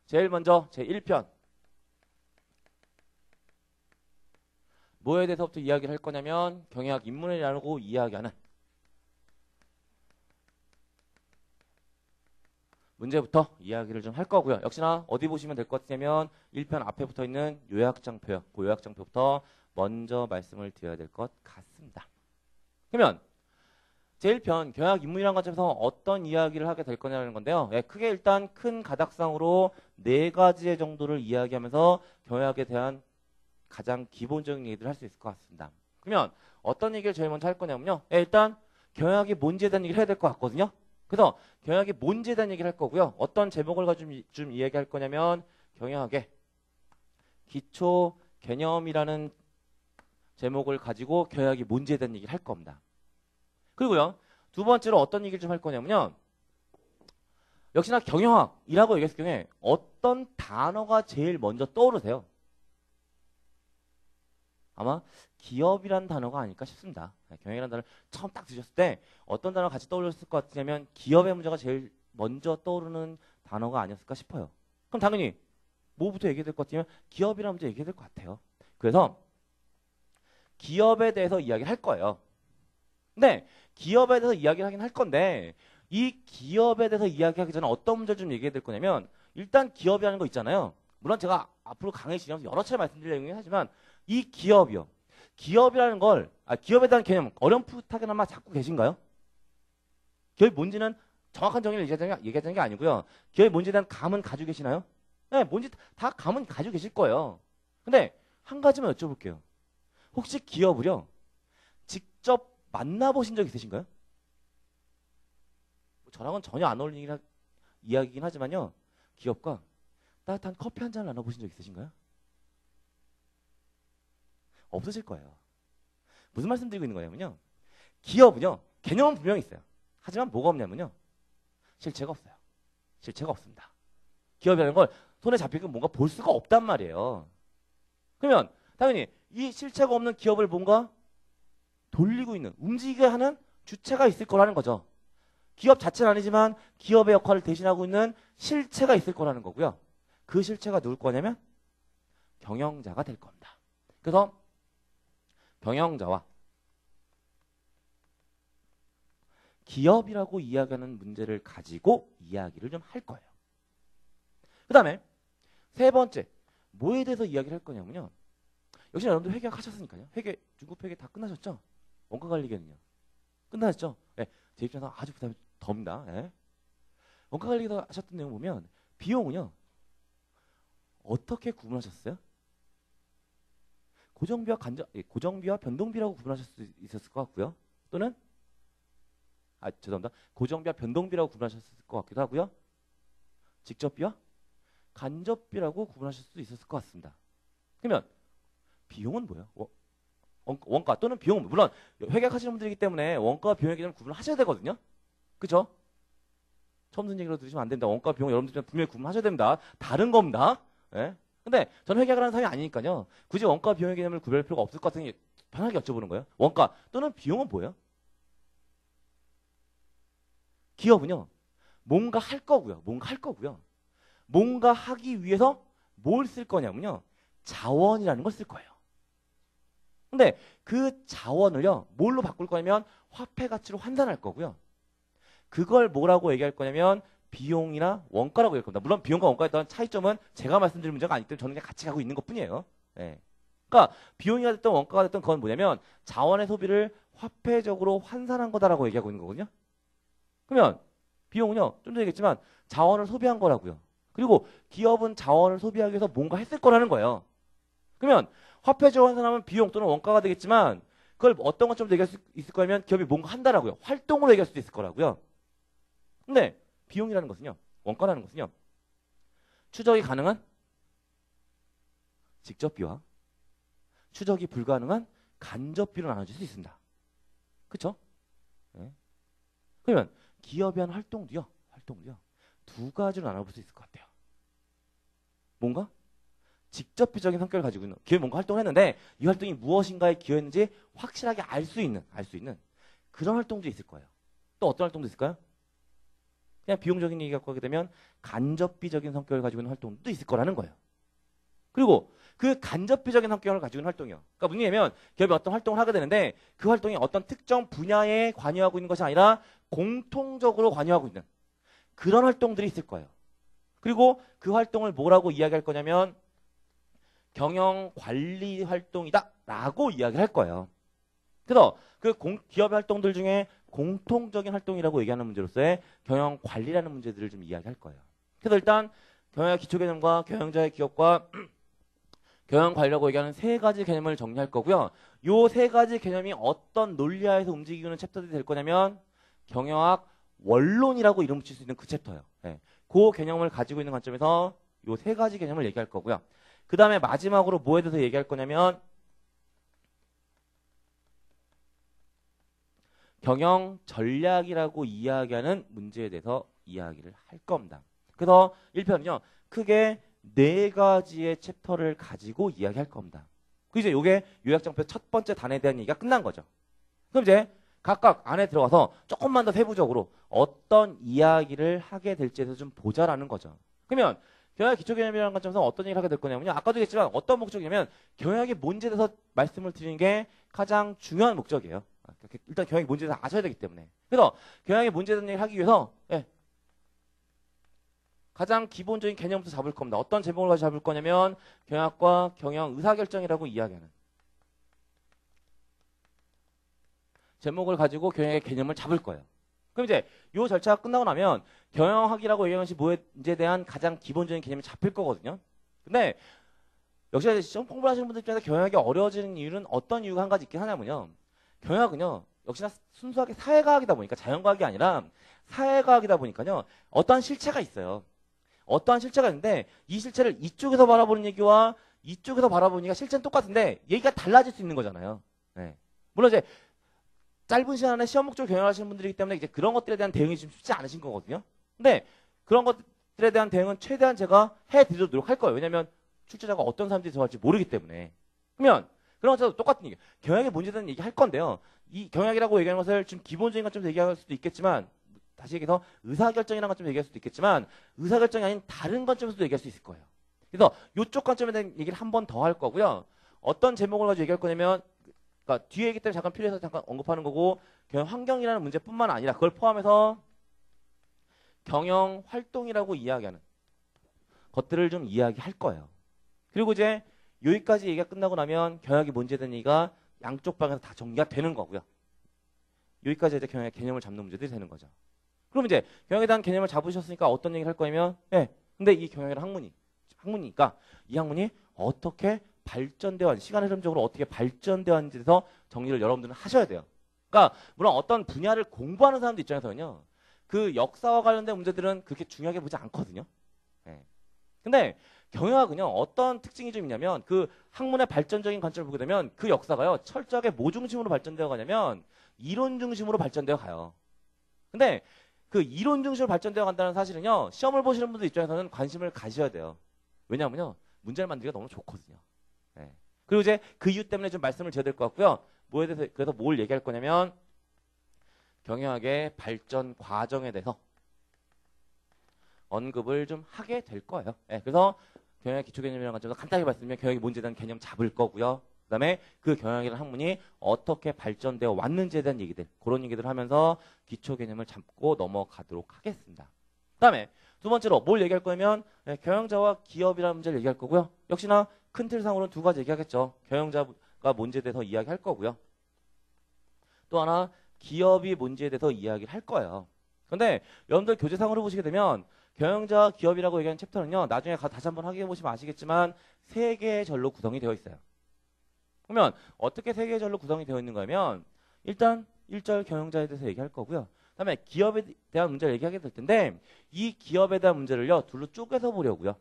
제일 먼저 제1편 뭐에 대해서부터 이야기를 할 거냐면 경영학 입문이라고 이야기하는 문제부터 이야기를 좀 할 거고요. 역시나 어디 보시면 될 것 같으냐면 1편 앞에 붙어 있는 요약장표요. 그 요약장표부터 먼저 말씀을 드려야 될 것 같습니다. 그러면 제1편 경영학 입문이라는 관점에서 어떤 이야기를 하게 될 거냐는 건데요. 크게 일단 큰 가닥상으로 4가지 정도를 이야기하면서 경영학에 대한 가장 기본적인 얘기를 할 수 있을 것 같습니다. 그러면 어떤 얘기를 제일 먼저 할 거냐면요. 일단 경영학이 뭔지에 대한 얘기를 해야 될 것 같거든요. 그래서 경영학이 뭔지에 대한 얘기를 할 거고요. 어떤 제목을 가지고 좀 이야기할 거냐면 경영학의 기초 개념이라는 제목을 가지고 경영학이 뭔지에 대한 얘기를 할 겁니다. 그리고요. 두 번째로 어떤 얘기를 좀 할 거냐면요. 역시나 경영학이라고 얘기했을 경우에 어떤 단어가 제일 먼저 떠오르세요? 아마 기업이라는 단어가 아닐까 싶습니다. 경영이라는 단어를 처음 딱 드셨을 때 어떤 단어가 같이 떠올렸을 것 같으냐면 기업의 문제가 제일 먼저 떠오르는 단어가 아니었을까 싶어요. 그럼 당연히 뭐부터 얘기해야 될 것 같으면 기업이라는 문제 얘기해야 될 것 같아요. 그래서 기업에 대해서 이야기를 할 거예요. 근데 기업에 대해서 이야기를 하긴 할 건데 이 기업에 대해서 이야기하기 전에 어떤 문제를 좀 얘기해야 될 거냐면 일단 기업이라는 거 있잖아요. 물론 제가 앞으로 강의 진행하면서 여러 차례 말씀드릴 내용이긴 하지만 이 기업이요. 기업이라는 걸 기업에 대한 개념 어렴풋하게나마 잡고 계신가요? 기업이 뭔지는 정확한 정의를 얘기하자는 게 아니고요. 기업이 뭔지에 대한 감은 가지고 계시나요? 네, 뭔지 다 감은 가지고 계실 거예요. 근데 한 가지만 여쭤볼게요. 혹시 기업을요 직접 만나보신 적 있으신가요? 저랑은 전혀 안 어울리는 이야기이긴 하지만요. 기업과 따뜻한 커피 한 잔을 나눠보신 적 있으신가요? 없으실 거예요. 무슨 말씀 드리고 있는 거냐면요. 기업은요. 개념은 분명히 있어요. 하지만 뭐가 없냐면요. 실체가 없어요. 실체가 없습니다. 기업이라는 걸 손에 잡히고 뭔가 볼 수가 없단 말이에요. 그러면 당연히 이 실체가 없는 기업을 뭔가 돌리고 있는, 움직이게 하는 주체가 있을 거라는 거죠. 기업 자체는 아니지만 기업의 역할을 대신하고 있는 실체가 있을 거라는 거고요. 그 실체가 누굴 거냐면 경영자가 될 겁니다. 그래서 경영자와 기업이라고 이야기하는 문제를 가지고 이야기를 좀 할 거예요. 그 다음에 세 번째, 뭐에 대해서 이야기를 할 거냐면요. 역시 여러분들 회계하셨으니까요. 중급 회계 다 끝나셨죠? 원가 관리계는요. 끝나셨죠? 네, 제 입장에서 아주 부담이 덥니다. 네. 원가 관리계 하셨던 내용 보면 비용은요. 어떻게 구분하셨어요? 고정비와 변동비라고 구분하실 수 있었을 것 같고요. 또는 죄송합니다. 고정비와 변동비라고 구분하셨을 것 같기도 하고요. 직접비와 간접비라고 구분하실 수도 있었을 것 같습니다. 그러면 비용은 뭐예요? 원가 또는 비용은 물론 회계하시는 분들이기 때문에 원가와 비용의 개념을 구분하셔야 되거든요. 그렇죠? 처음 듣는 얘기로 들으시면 안 됩니다. 원가 비용 여러분들 분명히 구분하셔야 됩니다. 다른 겁니다. 네? 근데 저는 회계를 하는 사람이 아니니까요. 굳이 원가 비용의 개념을 구별할 필요가 없을 것 같으니 편하게 여쭤보는 거예요. 원가 또는 비용은 뭐예요? 기업은요. 뭔가 할 거고요. 뭔가 하기 위해서 뭘 쓸 거냐면요. 자원이라는 걸 쓸 거예요. 근데 그 자원을요. 뭘로 바꿀 거냐면 화폐 가치로 환산할 거고요. 그걸 뭐라고 얘기할 거냐면 비용이나 원가라고 얘기할 겁니다. 물론 비용과 원가에 따른 차이점은 제가 말씀드린 문제가 아니기 때문에 저는 그냥 같이 가고 있는 것뿐이에요. 네. 그러니까 비용이 됐든 원가가 됐든 그건 뭐냐면 자원의 소비를 화폐적으로 환산한 거다라고 얘기하고 있는 거거든요. 그러면 비용은요. 좀 전에 얘기했지만 자원을 소비한 거라고요. 그리고 기업은 자원을 소비하기 위해서 뭔가 했을 거라는 거예요. 그러면 화폐적으로 환산하면 비용 또는 원가가 되겠지만 그걸 어떤 것처럼 얘기할 수 있을 거냐면 기업이 뭔가 한다라고요. 활동으로 얘기할 수도 있을 거라고요. 근데 비용이라는 것은요. 원가라는 것은요. 추적이 가능한 직접비와 추적이 불가능한 간접비로 나눠질 수 있습니다. 그렇죠? 네. 그러면 기업이 하는 활동도요. 두 가지로 나눠볼 수 있을 것 같아요. 뭔가 직접비적인 성격을 가지고 있는 기업이 뭔가 활동을 했는데 이 활동이 무엇인가에 기여했는지 확실하게 알 수 있는 그런 활동도 있을 거예요. 또 어떤 활동도 있을까요? 그냥 비용적인 얘기 갖고 하게 되면 간접비적인 성격을 가지고 있는 활동도 있을 거라는 거예요. 그리고 그 간접비적인 성격을 가지고 있는 활동이요. 그러니까 무슨 얘기냐면 기업이 어떤 활동을 하게 되는데 그 활동이 어떤 특정 분야에 관여하고 있는 것이 아니라 공통적으로 관여하고 있는 그런 활동들이 있을 거예요. 그리고 그 활동을 뭐라고 이야기할 거냐면 경영관리 활동이다 라고 이야기를 할 거예요. 그래서 그 기업 활동들 중에 공통적인 활동이라고 얘기하는 문제로서의 경영관리라는 문제들을 좀 이야기할 거예요. 그래서 일단 경영의 기초개념과 경영자의 기업과 경영관리라고 얘기하는 세 가지 개념을 정리할 거고요. 요 세 가지 개념이 어떤 논리하에서 움직이는 챕터들이 될 거냐면 경영학 원론이라고 이름 붙일 수 있는 그 챕터예요. 네. 그 개념을 가지고 있는 관점에서 요 세 가지 개념을 얘기할 거고요. 그 다음에 마지막으로 뭐에 대해서 얘기할 거냐면 경영 전략이라고 이야기하는 문제에 대해서 이야기를 할 겁니다. 그래서 1편은요. 크게 네 가지의 챕터를 가지고 이야기할 겁니다. 그 이제 요게 요약장표 첫 번째 단에 대한 얘기가 끝난 거죠. 그럼 이제 각각 안에 들어가서 조금만 더 세부적으로 어떤 이야기를 하게 될지에 대해서 좀 보자라는 거죠. 그러면 경영의 기초개념이라는 관점에서 어떤 얘기를 하게 될 거냐면요. 아까도 얘기했지만 어떤 목적이냐면 경영의 뭔지에 대해서 말씀을 드리는 게 가장 중요한 목적이에요. 일단 경영이 뭔지에 대해서 아셔야 되기 때문에. 그래서 경영이 뭔지에 대한 얘기를 하기 위해서 가장 기본적인 개념부터 잡을 겁니다. 어떤 제목을 가지고 잡을 거냐면 경영학과 경영 의사결정이라고 이야기하는 제목을 가지고 경영의 개념을 잡을 거예요. 그럼 이제 이 절차가 끝나고 나면 경영학이라고 얘기하는 것이 뭐에 대한 가장 기본적인 개념이 잡힐 거거든요. 근데 역시 시험 공부를 하시는 분들 입장에서 경영학이 어려워지는 이유는 어떤 이유가 한 가지 있긴 하냐면요. 경영학은요. 역시나 순수하게 사회과학이다 보니까 자연과학이 아니라 사회과학이다 보니까요. 어떠한 실체가 있어요. 어떠한 실체가 있는데 이 실체를 이쪽에서 바라보는 얘기와 이쪽에서 바라보는 얘기가 실체는 똑같은데 얘기가 달라질 수 있는 거잖아요. 네. 물론 이제 짧은 시간 안에 시험 목적으로 경영하시는 분들이기 때문에 이제 그런 것들에 대한 대응이 좀 쉽지 않으신 거거든요. 근데 그런 것들에 대한 대응은 최대한 제가 해드리도록 노력할 거예요. 왜냐하면 출제자가 어떤 사람들이 들어갈지 모르기 때문에. 그러면 그런 것도 똑같은 얘기. 경영의 문제에 대한 얘기 할 건데요. 이 경영이라고 얘기하는 것을 좀 기본적인 관점에서 얘기할 수도 있겠지만 다시 얘기해서 의사결정이라는 관점에서 얘기할 수도 있겠지만 의사결정이 아닌 다른 관점에서도 얘기할 수 있을 거예요. 그래서 이쪽 관점에 대한 얘기를 한 번 더 할 거고요. 어떤 제목을 가지고 얘기할 거냐면 그러니까 뒤에 얘기 때문에 잠깐 필요해서 잠깐 언급하는 거고 경영 환경이라는 문제뿐만 아니라 그걸 포함해서 경영 활동이라고 이야기하는 것들을 좀 이야기할 거예요. 그리고 이제 여기까지 얘기가 끝나고 나면 경영이 뭔지에 대한 얘기가 양쪽 방에서 다 정리가 되는 거고요. 여기까지 이제 경영의 개념을 잡는 문제들이 되는 거죠. 그럼 이제 경영에 대한 개념을 잡으셨으니까 어떤 얘기를 할 거냐면 근데 이 경영이라는 학문이니까 이 학문이 어떻게 발전되어 왔는지 시간 흐름적으로 어떻게 발전되어 왔는지에 대해서 정리를 여러분들은 하셔야 돼요. 그러니까 물론 어떤 분야를 공부하는 사람들 입장에서는요. 그 역사와 관련된 문제들은 그렇게 중요하게 보지 않거든요. 근데 경영학은요. 어떤 특징이 좀 있냐면 그 학문의 발전적인 관점을 보게 되면 그 역사가요. 철저하게 뭐 중심으로 발전되어 가냐면 이론 중심으로 발전되어 가요. 근데 그 이론 중심으로 발전되어 간다는 사실은요. 시험을 보시는 분들 입장에서는 관심을 가셔야 돼요. 왜냐하면요. 문제를 만들기가 너무 좋거든요. 그리고 이제 그 이유 때문에 좀 말씀을 드려야 될 것 같고요. 뭐에 대해서 그래서 뭘 얘기할 거냐면 경영학의 발전 과정에 대해서 언급을 좀 하게 될 거예요. 그래서 경영학 기초개념이라는 관점에서 간단히 말씀드리면 경영이 뭔지에 대한 개념 잡을 거고요. 그 다음에 그 경영학이라는 학문이 어떻게 발전되어 왔는지에 대한 얘기들 그런 얘기들을 하면서 기초개념을 잡고 넘어가도록 하겠습니다. 그 다음에 두 번째로 뭘 얘기할 거냐면 경영자와 기업이라는 문제를 얘기할 거고요. 역시나 큰 틀상으로는 두 가지 얘기하겠죠. 경영자가 뭔지에 대해서 이야기할 거고요. 또 하나 기업이 뭔지에 대해서 이야기를 할 거예요. 그런데 여러분들 교재상으로 보시게 되면 경영자와 기업이라고 얘기하는 챕터는요. 나중에 다시 한번 확인해 보시면 아시겠지만 세 개의 절로 구성이 되어 있어요. 그러면 어떻게 세 개의 절로 구성이 되어 있는 거냐면 일단 1절 경영자에 대해서 얘기할 거고요. 그 다음에 기업에 대한 문제를 얘기하게 될 텐데 이 기업에 대한 문제를요. 둘로 쪼개서 보려고요.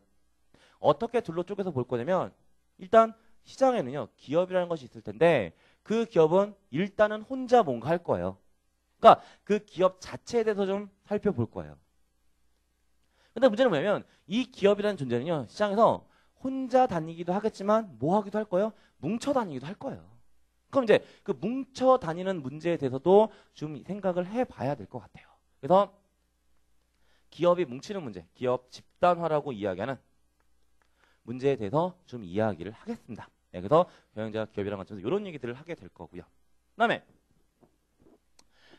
어떻게 둘로 쪼개서 볼 거냐면 일단 시장에는요. 기업이라는 것이 있을 텐데 그 기업은 일단은 혼자 뭔가 할 거예요. 그러니까 그 기업 자체에 대해서 좀 살펴볼 거예요. 근데 문제는 뭐냐면 이 기업이라는 존재는요. 시장에서 혼자 다니기도 하겠지만 뭐 하기도 할 거예요? 뭉쳐 다니기도 할 거예요. 그럼 이제 그 뭉쳐 다니는 문제에 대해서도 좀 생각을 해봐야 될 것 같아요. 그래서 기업이 뭉치는 문제, 기업 집단화라고 이야기하는 문제에 대해서 좀 이야기를 하겠습니다. 네, 그래서 경영자가 기업이라는 관점에서 이런 얘기들을 하게 될 거고요. 그다음에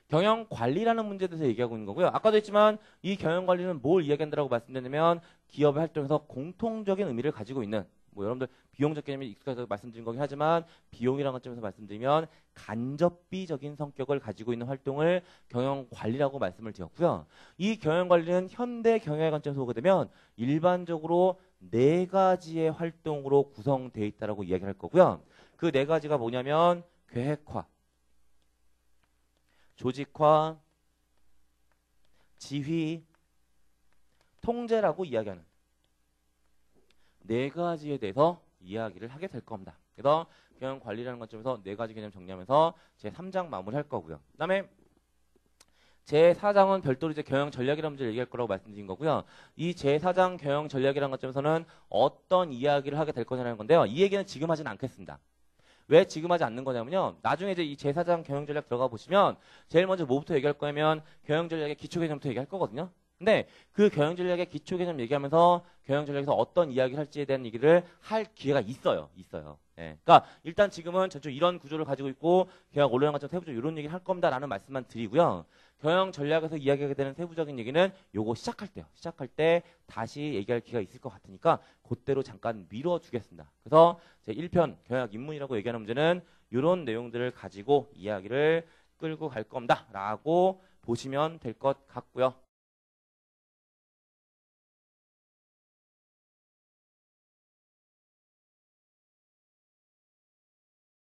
경영관리라는 문제에 대해서 얘기하고 있는 거고요. 아까도 했지만 이 경영관리는 뭘 이야기한다고 말씀드리냐면 기업의 활동에서 공통적인 의미를 가지고 있는 뭐 여러분들 비용적 개념이 익숙해서 말씀드린 거긴 하지만 비용이라는 관점에서 말씀드리면 간접비적인 성격을 가지고 있는 활동을 경영관리라고 말씀을 드렸고요. 이 경영관리는 현대 경영의 관점에서 보게 되면 일반적으로 4가지의 활동으로 구성되어 있다고 이야기를 할 거고요. 그 4가지가 뭐냐면 계획화, 조직화, 지휘, 통제라고 이야기하는 4가지에 대해서 이야기를 하게 될 겁니다. 그래서 경영관리라는 관점에서 4가지 개념 정리하면서 제3장 마무리할 거고요. 그 다음에 제4장은 별도로 이제 경영전략이라는 문제를 얘기할 거라고 말씀드린 거고요. 이 제4장 경영전략이라는 관점에서는 어떤 이야기를 하게 될 거냐는 건데요. 이 얘기는 지금 하진 않겠습니다. 왜 지금 하지 않는 거냐면요. 나중에 이제 이 제4장 경영전략 들어가 보시면 제일 먼저 뭐부터 얘기할 거냐면 경영전략의 기초개념부터 얘기할 거거든요. 근데 그 경영전략의 기초개념 얘기하면서 경영전략에서 어떤 이야기를 할지에 대한 얘기를 할 기회가 있어요. 예. 그러니까 일단 지금은 전체 이런 구조를 가지고 있고 경영 원론이랑 같은 세부적으로 이런 얘기를 할 겁니다라는 말씀만 드리고요. 경영전략에서 이야기하게 되는 세부적인 얘기는 요거 시작할 때요. 시작할 때 다시 얘기할 기회가 있을 것 같으니까 그때로 잠깐 미뤄두겠습니다. 그래서 제 1편 경영 입문이라고 얘기하는 문제는 이런 내용들을 가지고 이야기를 끌고 갈 겁니다라고 보시면 될 것 같고요.